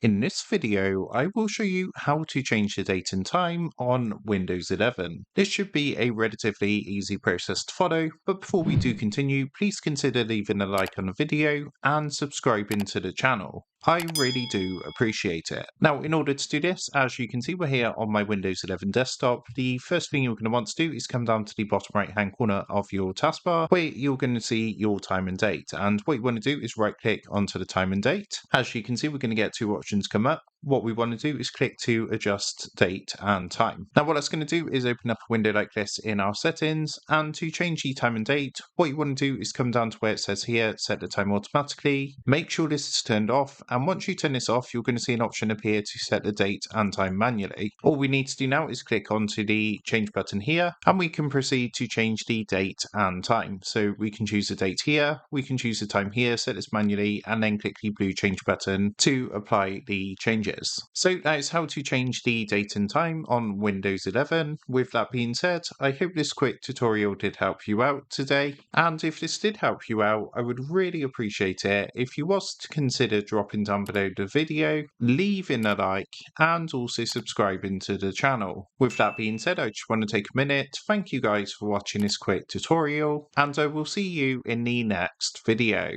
In this video, I will show you how to change the date and time on Windows 11. This should be a relatively easy process to follow, but before we do continue, please consider leaving a like on the video and subscribing to the channel. I really do appreciate it. Now, in order to do this, as you can see, we're here on my Windows 11 desktop. The first thing you're going to want to do is come down to the bottom right hand corner of your taskbar where you're going to see your time and date. And what you want to do is right click onto the time and date. As you can see, we're going to get two options come up. What we want to do is click to adjust date and time. Now what that's going to do is open up a window like this in our settings, and to change the time and date, what you want to do is come down to where it says here, set the time automatically. Make sure this is turned off, and once you turn this off, you're going to see an option appear to set the date and time manually. All we need to do now is click onto the change button here, and we can proceed to change the date and time. So we can choose the date here, we can choose the time here, set this manually, and then click the blue change button to apply the changes. So that is how to change the date and time on Windows 11. With that being said, I hope this quick tutorial did help you out today. And if this did help you out, I would really appreciate it if you was to consider dropping down below the video, leaving a like, and also subscribing to the channel. With that being said, I just want to take a minute to thank you guys for watching this quick tutorial, and I will see you in the next video.